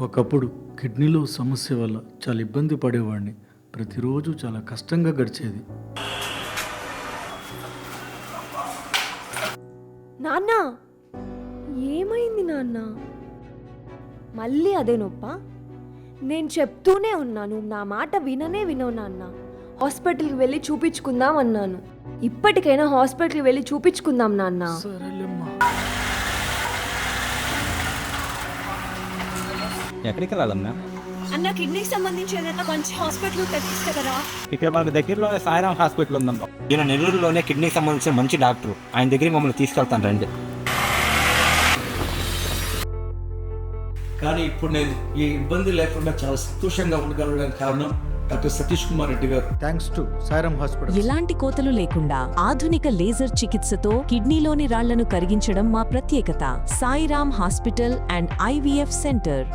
ఒకప్పుడు కిడ్నీలో సమస్య వల్ల చాలా ఇబ్బంది పడేవాడిని. ప్రతిరోజు చాలా కష్టంగా గడిచేది. నాన్న, ఏమైంది నాన్న? మళ్ళీ అదే నొప్ప? నేను చెప్తూనే ఉన్నాను, నా మాట వినవు నాన్న. హాస్పిటల్కి వెళ్ళి చూపించుకుందాం అన్నాను. ఇప్పటికైనా హాస్పిటల్కి వెళ్ళి చూపించుకుందాం నాన్న. సరేలేమ్మా. ఎక్కడికి వెళ్ళాలన్నా? అన్న, కిడ్నీకి సంబంధించి ఏదైనా మంచి హాస్పిటల్ తెప్పిస్తే కదా. ఇక్కడ మనకు దగ్గరలో సాయిరామ్ హాస్పిటల్ ఉందమ్మా. ఈయన నెల్లూరులోనే కిడ్నీకి సంబంధించిన మంచి డాక్టర్. ఆయన దగ్గరికి మమ్మల్ని తీసుకెళ్తాను రండి. కానీ ఇప్పుడు నేను ఈ ఇబ్బంది లేకుండా చాలా సంతోషంగా ఉండగలడానికి కారణం డాక్టర్ సతీష్ కుమార్ రెడ్డి గారు. Thanks to Sairam hospital. ఎలాంటి కోతలు లేకుండా ఆధునిక లేజర్ చికిత్సతో కిడ్నీలోని రాళ్లను కరిగించడం మా ప్రత్యేకత. Sairam hospital and IVF centre.